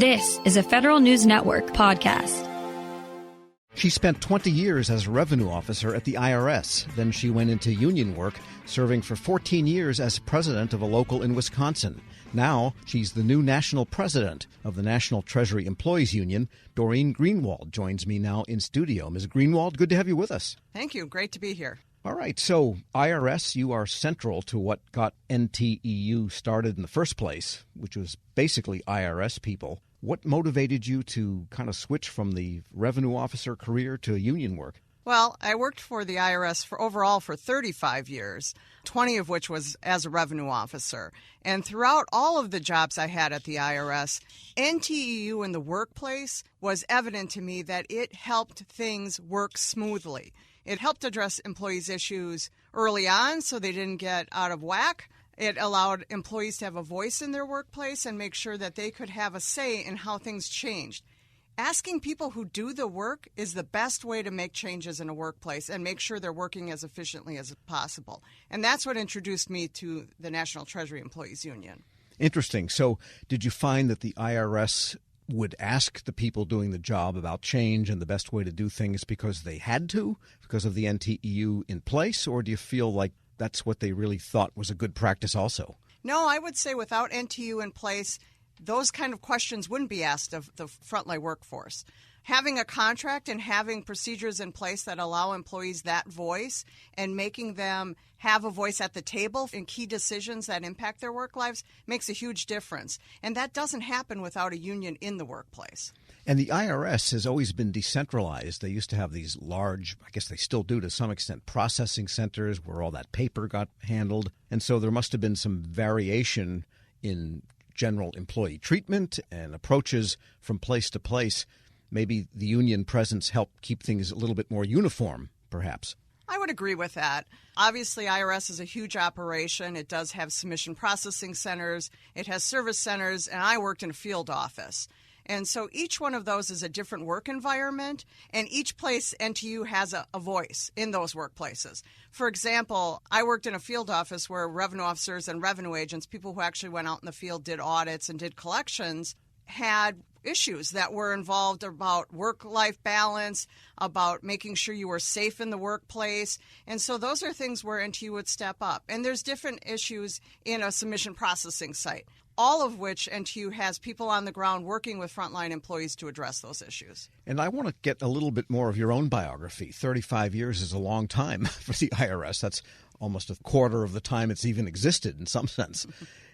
This is a Federal News Network podcast. She spent 20 years as a revenue officer at the IRS. Then she went into union work, serving for 14 years as president of a local in Wisconsin. Now she's the new national president of the National Treasury Employees Union. Doreen Greenwald joins me now in studio. Ms. Greenwald, good to have you with us. Thank you. Great to be here. All right. So IRS, you are central to what got NTEU started in the first place, which was basically IRS people. What motivated you to kind of switch from the revenue officer career to union work? Well, I worked for the IRS overall for 35 years, 20 of which was as a revenue officer. And throughout all of the jobs I had at the IRS, NTEU in the workplace was evident to me that it helped things work smoothly. It helped address employees' issues early on so they didn't get out of whack. It allowed employees to have a voice in their workplace and make sure that they could have a say in how things changed. Asking people who do the work is the best way to make changes in a workplace and make sure they're working as efficiently as possible. And that's what introduced me to the National Treasury Employees Union. Interesting. So did you find that the IRS would ask the people doing the job about change and the best way to do things because they had to, because of the NTEU in place, or do you feel like that's what they really thought was a good practice also? No, I would say without NTEU in place, those kind of questions wouldn't be asked of the frontline workforce. Having a contract and having procedures in place that allow employees that voice and making them have a voice at the table in key decisions that impact their work lives makes a huge difference. And that doesn't happen without a union in the workplace. And the IRS has always been decentralized. They used to have these large, I guess they still do to some extent, processing centers where all that paper got handled. And so there must have been some variation in general employee treatment and approaches from place to place. Maybe the union presence helped keep things a little bit more uniform, perhaps. I would agree with that. Obviously, IRS is a huge operation. It does have submission processing centers. It has service centers, and I worked in a field office. And so each one of those is a different work environment, and each place NTU has a voice in those workplaces. For example, I worked in a field office where revenue officers and revenue agents, people who actually went out in the field, did audits and did collections, had issues that were involved about work-life balance, about making sure you were safe in the workplace. And so those are things where NTU would step up. And there's different issues in a submission processing site, all of which NTU has people on the ground working with frontline employees to address those issues. And I want to get a little bit more of your own biography. 35 years is a long time for the IRS. That's almost a quarter of the time it's even existed in some sense.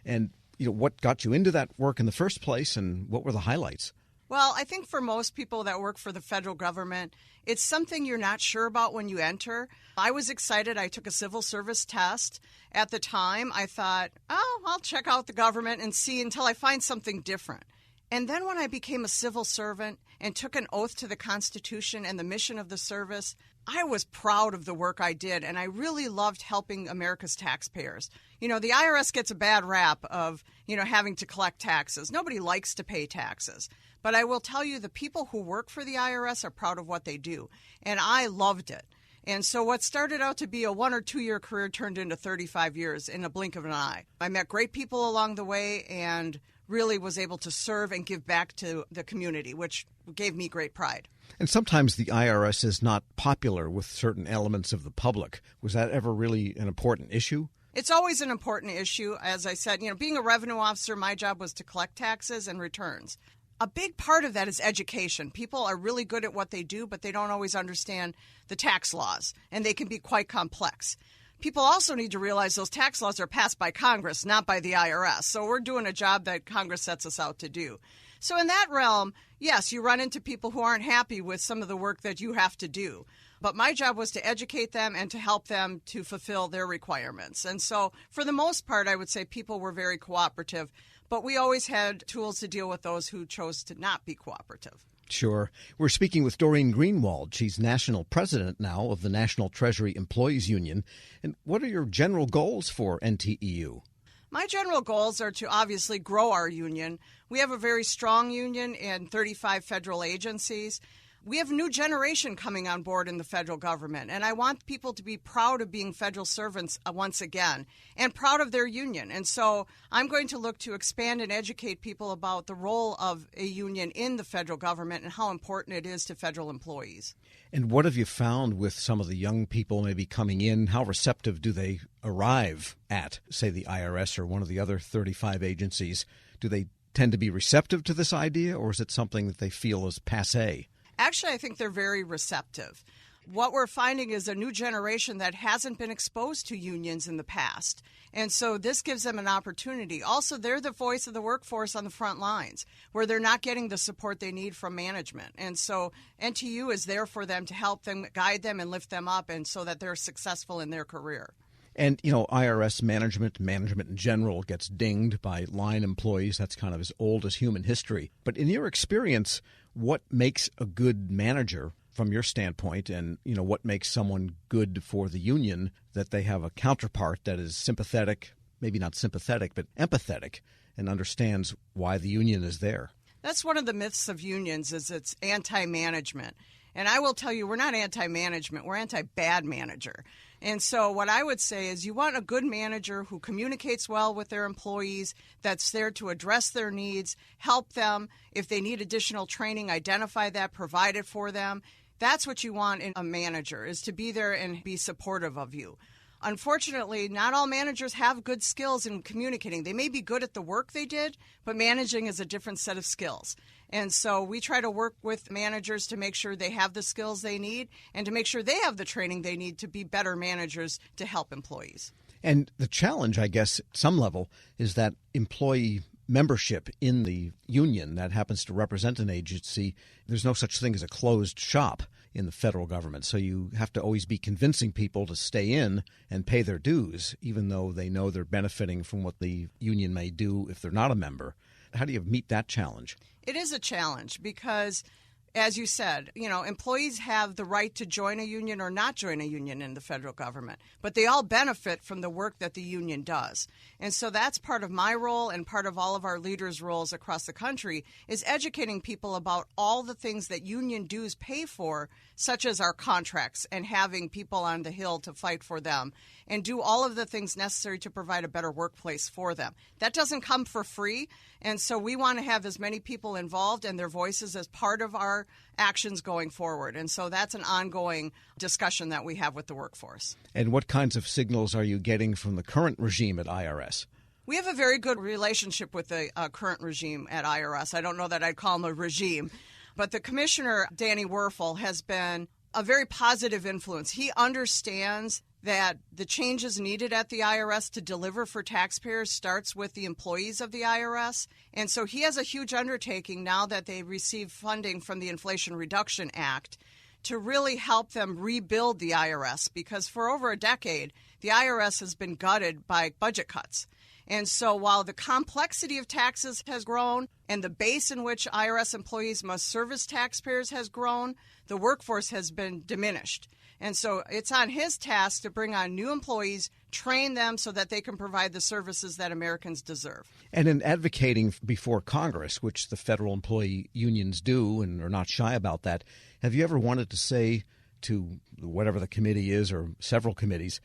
And what got you into that work in the first place, and what were the highlights? Well, I think for most people that work for the federal government, it's something you're not sure about when you enter. I was excited. I took a civil service test. At the time, I thought, I'll check out the government and see until I find something different. And then when I became a civil servant and took an oath to the Constitution and the mission of the service, I was proud of the work I did, and I really loved helping America's taxpayers. The IRS gets a bad rap of, having to collect taxes. Nobody likes to pay taxes. But I will tell you, the people who work for the IRS are proud of what they do, and I loved it. And so what started out to be a 1 or 2 year career turned into 35 years in a blink of an eye. I met great people along the way and really was able to serve and give back to the community, which gave me great pride. And sometimes the IRS is not popular with certain elements of the public. Was that ever really an important issue? It's always an important issue. As I said, being a revenue officer, my job was to collect taxes and returns. A big part of that is education. People are really good at what they do, but they don't always understand the tax laws, and they can be quite complex. People also need to realize those tax laws are passed by Congress, not by the IRS. So we're doing a job that Congress sets us out to do. So in that realm, yes, you run into people who aren't happy with some of the work that you have to do. But my job was to educate them and to help them to fulfill their requirements. And so for the most part, I would say people were very cooperative. But we always had tools to deal with those who chose to not be cooperative. Sure. We're speaking with Doreen Greenwald. She's national president now of the National Treasury Employees Union. And what are your general goals for NTEU? My general goals are to obviously grow our union. We have a very strong union in 35 federal agencies. We have a new generation coming on board in the federal government, and I want people to be proud of being federal servants once again and proud of their union. And so I'm going to look to expand and educate people about the role of a union in the federal government and how important it is to federal employees. And what have you found with some of the young people maybe coming in? How receptive do they arrive at, say, the IRS or one of the other 35 agencies? Do they tend to be receptive to this idea, or is it something that they feel is passé? Actually, I think they're very receptive. What we're finding is a new generation that hasn't been exposed to unions in the past. And so this gives them an opportunity. Also, they're the voice of the workforce on the front lines where they're not getting the support they need from management. And so NTU is there for them to help them, guide them, and lift them up, and so that they're successful in their career. And, IRS management in general gets dinged by line employees. That's kind of as old as human history. But in your experience, what makes a good manager from your standpoint, and, what makes someone good for the union, that they have a counterpart that is sympathetic, maybe not sympathetic, but empathetic, and understands why the union is there? That's one of the myths of unions, is it's anti-management. And I will tell you, we're not anti-management, we're anti-bad manager. And so what I would say is you want a good manager who communicates well with their employees, that's there to address their needs, help them. If they need additional training, identify that, provide it for them. That's what you want in a manager, is to be there and be supportive of you. Unfortunately, not all managers have good skills in communicating. They may be good at the work they did, but managing is a different set of skills. And so we try to work with managers to make sure they have the skills they need and to make sure they have the training they need to be better managers to help employees. And the challenge, I guess, at some level, is that employee membership in the union that happens to represent an agency. There's no such thing as a closed shop in the federal government. So you have to always be convincing people to stay in and pay their dues, even though they know they're benefiting from what the union may do if they're not a member. How do you meet that challenge? It is a challenge because, as you said, employees have the right to join a union or not join a union in the federal government, but they all benefit from the work that the union does. And so that's part of my role and part of all of our leaders' roles across the country, is educating people about all the things that union dues pay for, such as our contracts and having people on the Hill to fight for them and do all of the things necessary to provide a better workplace for them. That doesn't come for free, and so we want to have as many people involved and their voices as part of our actions going forward. And so that's an ongoing discussion that we have with the workforce. And what kinds of signals are you getting from the current regime at IRS? We have a very good relationship with the current regime at IRS. I don't know that I'd call him a regime, but the commissioner, Danny Werfel, has been a very positive influence. He understands that the changes needed at the IRS to deliver for taxpayers starts with the employees of the IRS. And so he has a huge undertaking now that they receive funding from the Inflation Reduction Act to really help them rebuild the IRS, because for over a decade, the IRS has been gutted by budget cuts. And so while the complexity of taxes has grown and the base in which IRS employees must service taxpayers has grown, the workforce has been diminished. And so it's on his task to bring on new employees, train them so that they can provide the services that Americans deserve. And in advocating before Congress, which the federal employee unions do and are not shy about that, have you ever wanted to say to whatever the committee is or several committees,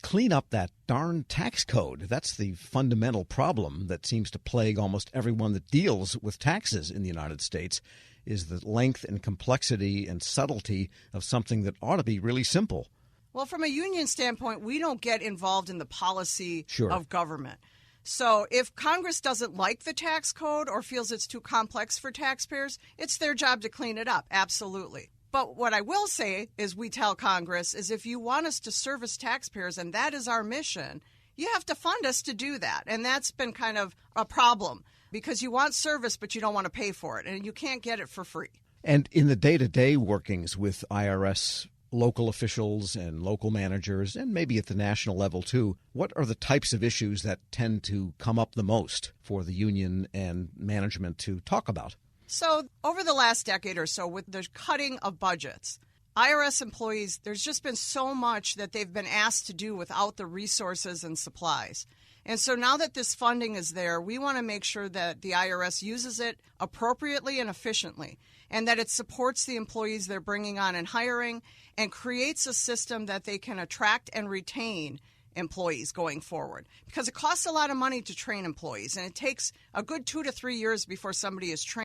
clean up that darn tax code? That's the fundamental problem that seems to plague almost everyone that deals with taxes in the United States, is the length and complexity and subtlety of something that ought to be really simple. Well, from a union standpoint, we don't get involved in the policy of government. So if Congress doesn't like the tax code or feels it's too complex for taxpayers, it's their job to clean it up, absolutely. But what I will say is we tell Congress is if you want us to service taxpayers, and that is our mission, you have to fund us to do that. And that's been kind of a problem, because you want service, but you don't want to pay for it, and you can't get it for free. And in the day-to-day workings with IRS local officials and local managers, and maybe at the national level too, what are the types of issues that tend to come up the most for the union and management to talk about? So over the last decade or so, with the cutting of budgets, IRS employees, there's just been so much that they've been asked to do without the resources and supplies. And so now that this funding is there, we want to make sure that the IRS uses it appropriately and efficiently, and that it supports the employees they're bringing on and hiring, and creates a system that they can attract and retain employees going forward. Because it costs a lot of money to train employees, and it takes a good 2 to 3 years before somebody is trained.